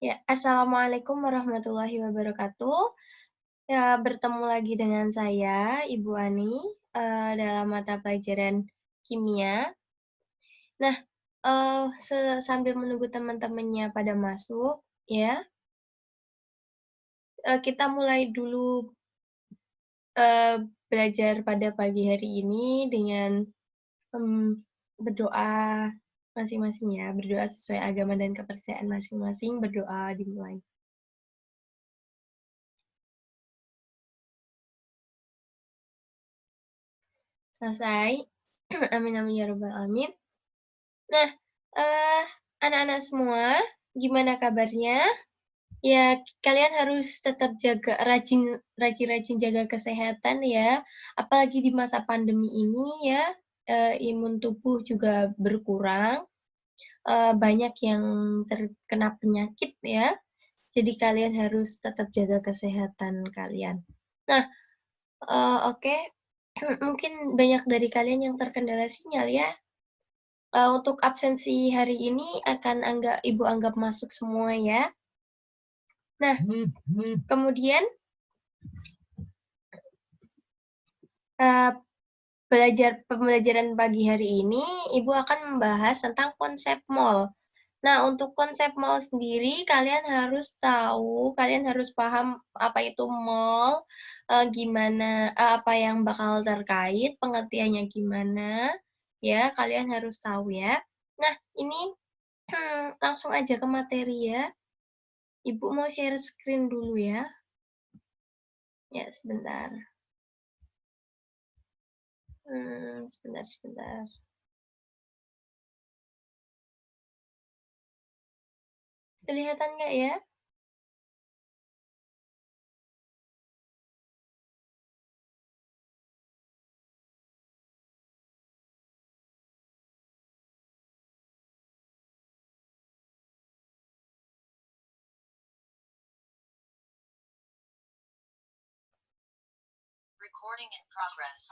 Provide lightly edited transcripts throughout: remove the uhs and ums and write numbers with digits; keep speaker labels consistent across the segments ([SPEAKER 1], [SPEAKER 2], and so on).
[SPEAKER 1] Ya, assalamualaikum warahmatullahi wabarakatuh. Ya, bertemu lagi dengan saya, Ibu Ani, dalam mata pelajaran kimia. Nah, sambil menunggu teman-temannya pada masuk, ya, kita mulai dulu eh, belajar pada pagi hari ini dengan berdoa masing-masing ya, berdoa sesuai agama dan kepercayaan masing-masing, berdoa dimulai. Selesai. Amin amin ya rabbal alamin. Nah, eee, anak-anak semua, gimana kabarnya? Ya, kalian harus tetap rajin-rajin jaga kesehatan ya, apalagi di masa pandemi ini ya, imun tubuh juga berkurang, banyak yang terkena penyakit ya, jadi kalian harus tetap jaga kesehatan kalian. Nah, oke, mungkin banyak dari kalian yang terkendala sinyal ya. Untuk absensi hari ini akan Ibu anggap masuk semua ya. Nah, kemudian, eee, pembelajaran pagi hari ini, Ibu akan membahas tentang konsep mall. Nah, untuk konsep mall sendiri kalian harus paham apa itu mall, apa yang bakal terkait, pengertiannya gimana, ya, kalian harus tahu ya. Nah, ini langsung aja ke materi ya. Ibu mau share screen dulu ya. Ya, sebentar. Sebentar. Kelihatan nggak ya?
[SPEAKER 2] Recording in progress.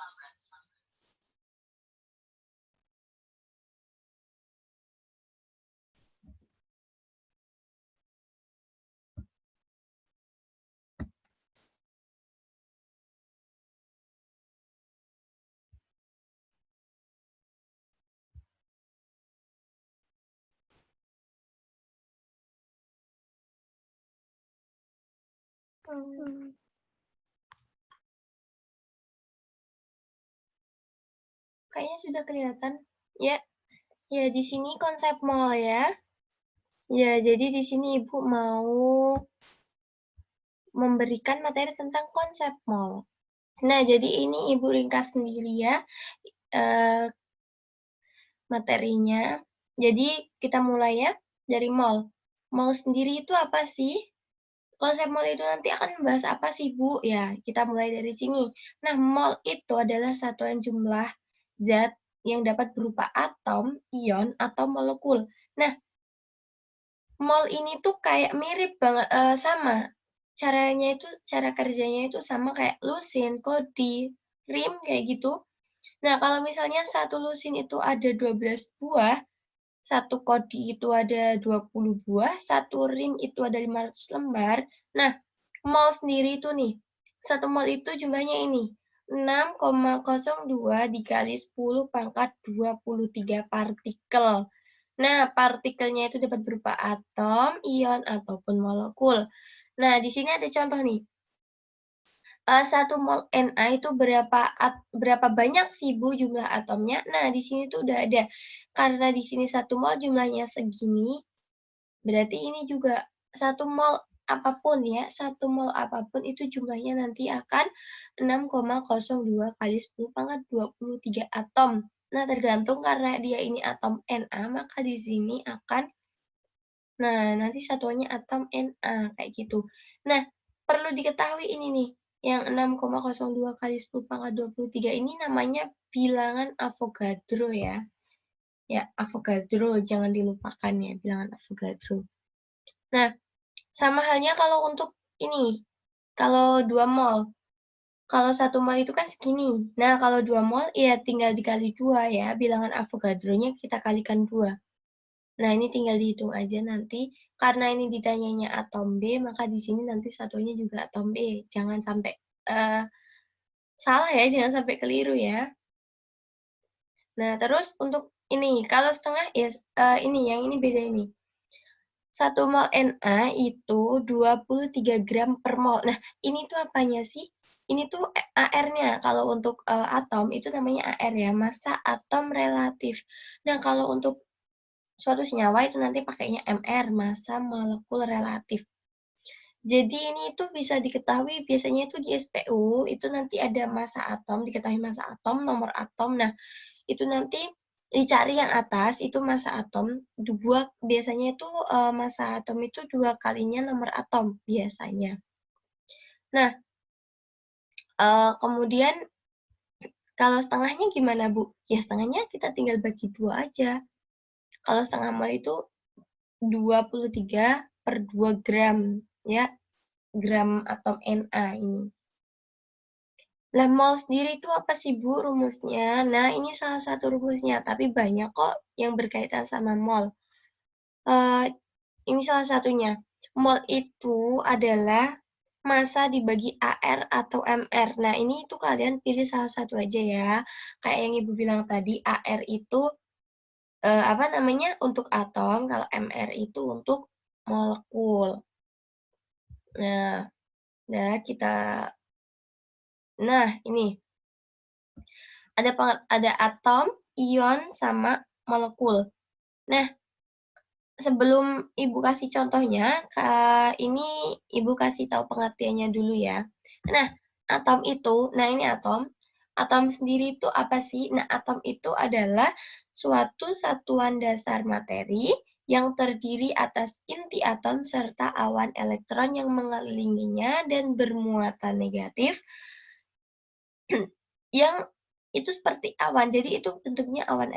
[SPEAKER 1] Kayaknya sudah kelihatan. Ya, ya di sini konsep mall ya. Ya, jadi di sini Ibu mau memberikan materi tentang konsep mall. Nah, jadi ini Ibu ringkas sendiri ya, materinya. Jadi kita mulai ya dari mall. Mall sendiri itu apa sih? Konsep mall itu nanti akan membahas apa sih, Bu? Ya, kita mulai dari sini. Nah, mol itu adalah satuan jumlah zat yang dapat berupa atom, ion, atau molekul. Nah, mol ini tuh kayak mirip banget, sama. Cara kerjanya itu sama kayak lusin, kodi, rim, kayak gitu. Nah, kalau misalnya satu lusin itu ada 12 buah, satu kodi itu ada 20 buah, satu rim itu ada 500 lembar. Nah, mol sendiri itu nih, satu mol itu jumlahnya ini, 6,02 dikali 10 pangkat 23 partikel. Nah, partikelnya itu dapat berupa atom, ion, ataupun molekul. Nah, di sini ada contoh nih. 1 mol Na itu berapa banyak sih Bu jumlah atomnya? Nah, di sini tuh udah ada. Karena di sini 1 mol jumlahnya segini, berarti ini juga 1 mol apapun ya, 1 mol apapun itu jumlahnya nanti akan 6,02 kali 10 pangkat 23 atom. Nah, tergantung karena dia ini atom Na, maka di sini akan nanti satuannya atom Na, kayak gitu. Nah, perlu diketahui ini nih, yang 6,02 kali 10 pangkat 23 ini namanya bilangan Avogadro ya. Ya, Avogadro, jangan dilupakan ya, bilangan Avogadro. Nah, sama halnya kalau untuk ini, kalau 2 mol. Kalau 1 mol itu kan segini. Nah, kalau 2 mol, ya tinggal dikali 2 ya, bilangan Avogadro-nya kita kalikan 2. Nah, ini tinggal dihitung aja nanti, karena ini ditanyanya atom B, maka di sini nanti satunya juga atom B. Jangan sampai salah ya, jangan sampai keliru ya. Nah, terus untuk ini, kalau setengah ya ini, yang ini beda ini. 1 mol Na itu 23 gram per mol. Nah, ini tuh apanya sih? Ini tuh AR-nya. Kalau untuk atom itu namanya AR ya, massa atom relatif. Nah, kalau untuk suatu senyawa itu nanti pakainya MR, massa molekul relatif. Jadi ini itu bisa diketahui biasanya itu di SPU, itu nanti ada massa atom, diketahui massa atom, nomor atom. Nah, itu nanti dicari yang atas, itu massa atom, biasanya itu massa atom itu 2 kalinya nomor atom, biasanya. Nah, kemudian kalau setengahnya gimana, Bu? Ya setengahnya kita tinggal bagi 2 aja. Kalau setengah mol itu 23/2 gram, ya, gram atom Na ini. Lah, mol sendiri itu apa sih, Bu, rumusnya? Nah, ini salah satu rumusnya, tapi banyak kok yang berkaitan sama mol. Ini salah satunya. Mol itu adalah massa dibagi AR atau MR. Nah, ini itu kalian pilih salah satu aja ya. Kayak yang Ibu bilang tadi, AR itu apa namanya? Untuk atom, kalau MR itu untuk molekul. Nah, nah ini ada atom, ion, sama molekul. Nah, sebelum Ibu kasih contohnya, ini Ibu kasih tahu pengertiannya dulu ya. Nah, atom itu, nah ini atom sendiri itu apa sih? Nah, atom itu adalah suatu satuan dasar materi yang terdiri atas inti atom serta awan elektron yang mengelilinginya dan bermuatan negatif, yang itu seperti awan. Jadi itu bentuknya awan,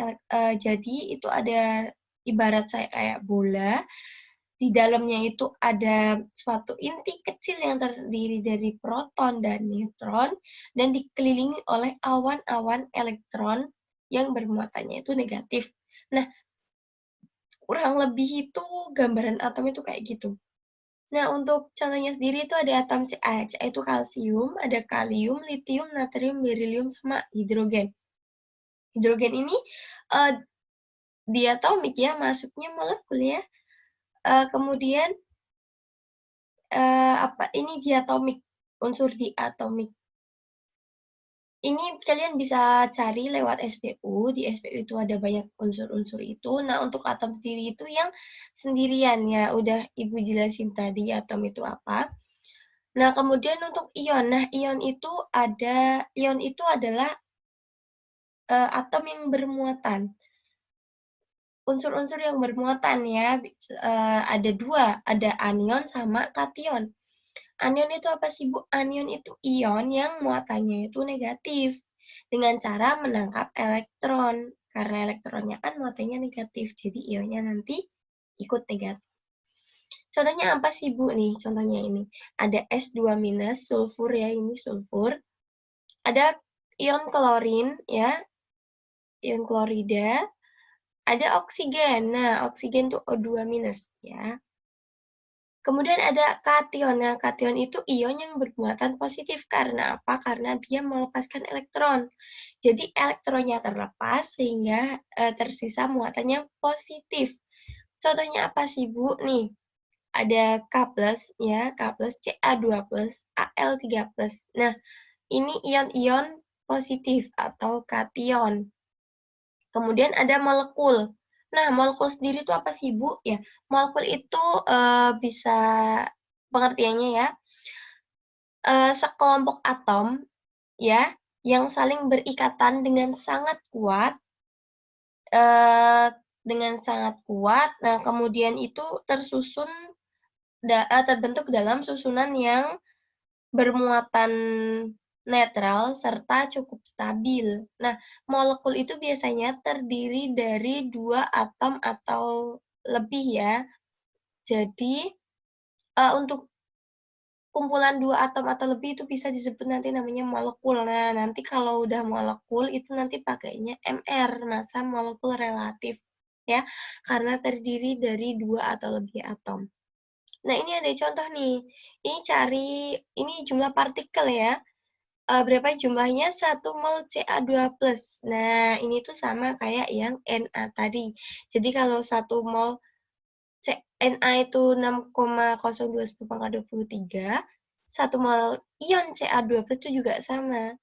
[SPEAKER 1] jadi itu ada ibarat saya kayak bola, di dalamnya itu ada suatu inti kecil yang terdiri dari proton dan neutron, dan dikelilingi oleh awan-awan elektron yang bermuatannya itu negatif. Nah, kurang lebih itu gambaran atom itu kayak gitu. Nah, untuk contohnya sendiri itu ada atom Ca. Ca itu kalsium, ada kalium, litium, natrium, berilium, sama hidrogen. Hidrogen ini diatomik ya, masuknya molekul ya. Kemudian ini diatomik, unsur diatomik. Ini kalian bisa cari lewat SPU, di SPU itu ada banyak unsur-unsur itu. Nah, untuk atom sendiri itu yang sendirian ya, udah Ibu jelasin tadi atom itu apa. Nah, kemudian untuk ion. Nah, ion itu adalah atom yang bermuatan. Unsur-unsur yang bermuatan ya, ada 2, ada anion sama kation. Anion itu apa sih, Bu? Anion itu ion yang muatannya itu negatif, dengan cara menangkap elektron. Karena elektronnya kan muatannya negatif, jadi ionnya nanti ikut negatif. Contohnya apa sih, Bu? Nih, contohnya ini. Ada S2- sulfur ya, ini sulfur. Ada ion klorin ya, ion klorida. Ada oksigen. Nah, oksigen itu O2- ya. Kemudian ada kation. Nah, kation itu ion yang bermuatan positif. Karena apa? Karena dia melepaskan elektron. Jadi elektronnya terlepas sehingga tersisa muatannya positif. Contohnya apa sih, Bu? Nih, ada K+, ya, K+, Ca2+, Al3+. Nah, ini ion-ion positif atau kation. Kemudian ada molekul. Nah, molekul sendiri itu apa sih, Bu? Ya, molekul itu bisa pengertiannya ya, sekelompok atom ya yang saling berikatan dengan sangat kuat, Nah, kemudian itu terbentuk dalam susunan yang bermuatan netral serta cukup stabil. Nah, molekul itu biasanya terdiri dari 2 atom atau lebih ya. Jadi, untuk kumpulan 2 atom atau lebih itu bisa disebut nanti namanya molekul. Nah, nanti kalau udah molekul itu nanti pakainya MR, massa molekul relatif. ya, karena terdiri dari 2 atau lebih atom. Nah, ini ada contoh nih. Ini jumlah partikel ya. Berapa jumlahnya? 1 mol Ca2+. Nah, ini tuh sama kayak yang Na tadi. Jadi kalau 1 mol Na itu 6,02×10⁻23, 1 mol ion Ca2+ itu juga sama.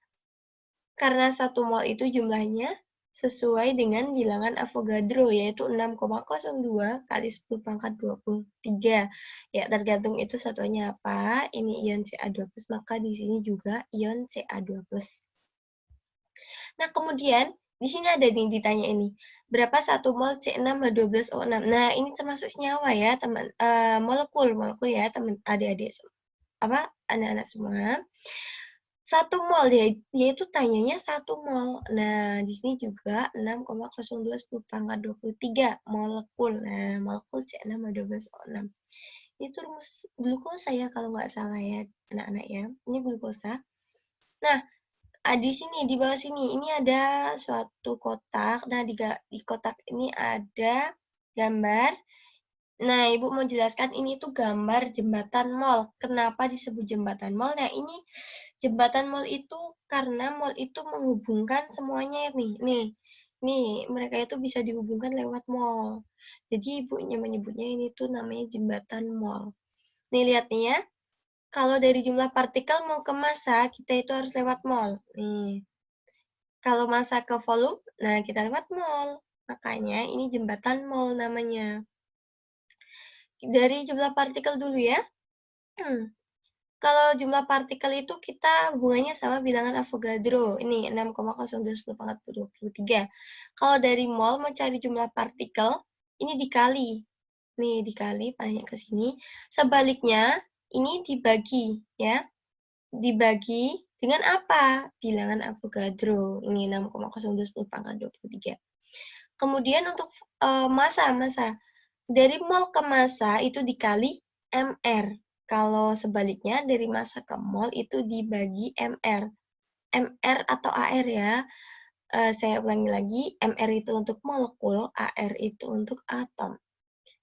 [SPEAKER 1] Karena 1 mol itu jumlahnya sesuai dengan bilangan Avogadro, yaitu 6,02 kali 10⁻23. Ya, tergantung itu satuannya apa. Ini ion Ca2+, maka di sini juga ion Ca2+. Nah, kemudian di sini ada nih ditanya ini, berapa 1 mol C6H12O6? Nah, ini termasuk senyawa ya, teman, molekul ya, teman adik-adik anak-anak semua. 1 mol dia itu tanyanya 1 mol. Nah, di sini juga 6,02×10⁻23 molekul. Nah, molekul C6H12O6. Itu rumus glukosa ya kalau nggak salah ya, anak-anak ya. Ini glukosa. Nah, di sini, di bawah sini, ini ada suatu kotak. Nah, di kotak ini ada gambar. Nah, Ibu mau jelaskan ini tuh gambar jembatan mall. Kenapa disebut jembatan mall? Nah, ini jembatan mall itu karena mall itu menghubungkan semuanya nih. Nih, mereka itu bisa dihubungkan lewat mall. Jadi, Ibunya menyebutnya ini tuh namanya jembatan mall. Nih, lihat nih ya. Kalau dari jumlah partikel mau ke massa, kita itu harus lewat mol. Nih. Kalau massa ke volume, nah kita lewat mol. Makanya ini jembatan mol namanya. Dari jumlah partikel dulu ya. Kalau jumlah partikel itu kita hubungannya sama bilangan Avogadro. Ini 6,02×10⁻23. Kalau dari mol mau cari jumlah partikel, ini dikali. Nih, dikali, banyak ke sini. Sebaliknya, ini dibagi, ya. Dibagi dengan apa? Bilangan Avogadro. Ini 6,02×10⁻23. Kemudian untuk massa. Dari mol ke massa itu dikali mr. Kalau sebaliknya dari massa ke mol itu dibagi mr. mr atau ar ya. Saya ulangi lagi, mr itu untuk molekul, ar itu untuk atom.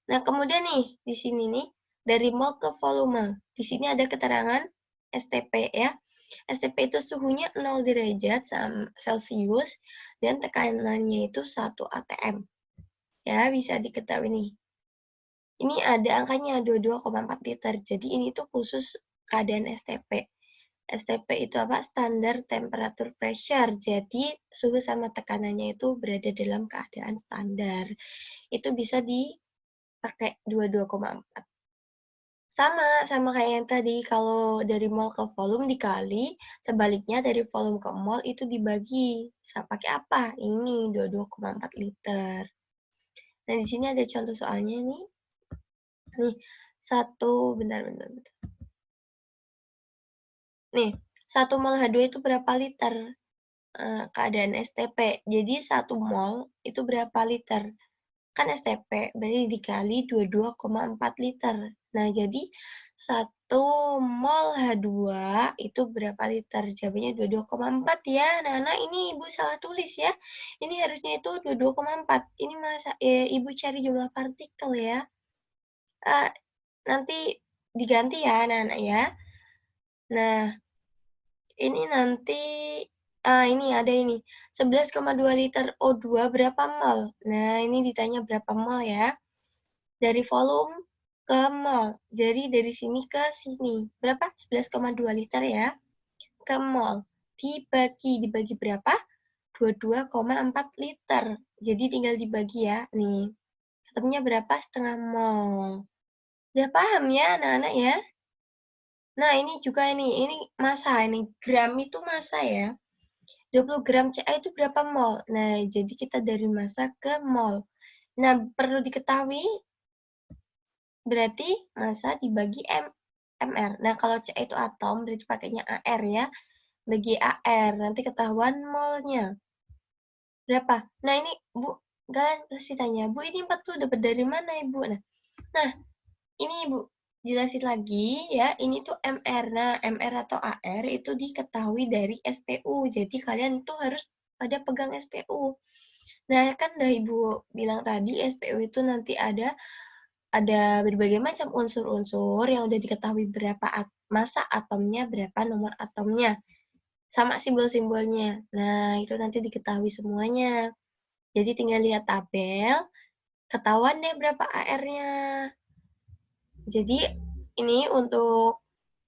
[SPEAKER 1] Nah, kemudian nih, di sini nih, dari mol ke volume. Di sini ada keterangan STP ya. STP itu suhunya 0 derajat Celcius dan tekanannya itu 1 atm. Ya, bisa diketahui nih. Ini ada angkanya 22,4 liter. Jadi ini tuh khusus keadaan STP. STP itu apa? Standar temperature pressure. Jadi suhu sama tekanannya itu berada dalam keadaan standar. Itu bisa dipakai 22,4. Sama kayak yang tadi, kalau dari mol ke volume dikali, sebaliknya dari volume ke mol itu dibagi. Pakai apa? Ini 22,4 liter. Nah, di sini ada contoh soalnya nih. Nih, bentar. Nih, 1 mol H2 itu berapa liter? Keadaan STP. Jadi 1 mol itu berapa liter? Kan STP, berarti dikali 22,4 liter. Nah, jadi 1 mol H2 itu berapa liter? Jawabannya 22,4 ya. Nah, ini Ibu salah tulis ya. Ini harusnya itu 22,4. Ini Ibu cari jumlah partikel ya. Nanti diganti ya, anak-anak ya. Nah, ini nanti ini ada ini 11,2 liter O2 berapa mol? Nah, ini ditanya berapa mol ya. Dari volume ke mol. Jadi dari sini ke sini. Berapa? 11,2 liter ya. Ke mol. Dibagi berapa? 22,4 liter. Jadi tinggal dibagi ya. Nih. Atomnya berapa? Setengah mol. Udah paham ya anak-anak ya? Nah, ini juga ini massa, ini gram itu massa ya. 20 gram Ca itu berapa mol? Nah, jadi kita dari massa ke mol. Nah, perlu diketahui berarti massa dibagi mr. Nah, kalau Ca itu atom berarti pakainya Ar ya. Bagi Ar, nanti ketahuan molnya. Berapa? Nah, ini Bu kan pasti tanya, Bu ini 40 dapat dari mana Ibu? Nah, ini Ibu jelasin lagi ya, ini tuh MR. Nah, MR atau AR itu diketahui dari SPU. Jadi kalian tuh harus pada pegang SPU. Nah, kan udah Ibu bilang tadi SPU itu nanti ada berbagai macam unsur-unsur yang udah diketahui berapa massa atomnya, berapa nomor atomnya, sama simbol-simbolnya. Nah, itu nanti diketahui semuanya. Jadi tinggal lihat tabel, ketahuan deh berapa AR-nya. Jadi ini untuk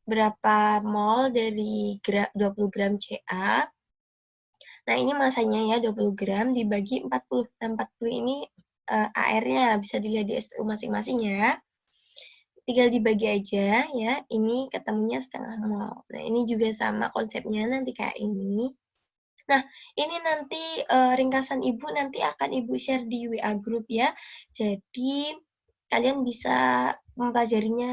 [SPEAKER 1] berapa mol dari 20 gram Ca. Nah, ini masanya ya 20 gram dibagi 40. Nah, 40 ini AR-nya bisa dilihat di SPU masing-masing ya. Tinggal dibagi aja ya, ini ketemunya setengah mol. Nah, ini juga sama konsepnya nanti kayak ini. Nah, ini nanti ringkasan Ibu nanti akan Ibu share di WA group ya. Jadi, kalian bisa mempelajarinya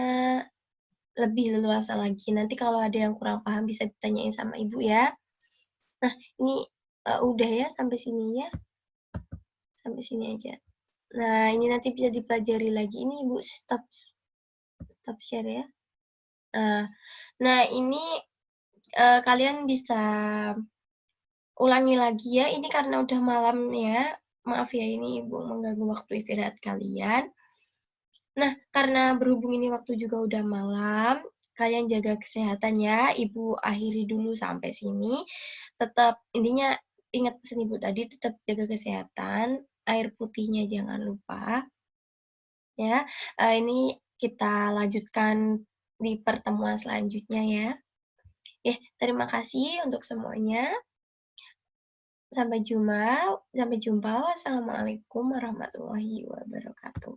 [SPEAKER 1] lebih leluasa lagi. Nanti kalau ada yang kurang paham bisa ditanyain sama Ibu ya. Nah, ini udah ya sampai sini ya. Sampai sini aja. Nah, ini nanti bisa dipelajari lagi. Ini Ibu stop share ya. Nah, ini kalian bisa ulangi lagi ya. Ini karena udah malam ya. Maaf ya, ini Ibu mengganggu waktu istirahat kalian. Nah, karena berhubung ini waktu juga udah malam, kalian jaga kesehatan ya. Ibu akhiri dulu sampai sini. Tetap, intinya ingat pesan Ibu tadi, tetap jaga kesehatan. Air putihnya jangan lupa. Ya, ini kita lanjutkan di pertemuan selanjutnya ya. Terima kasih untuk semuanya. Sampai jumpa. Wassalamualaikum warahmatullahi wabarakatuh.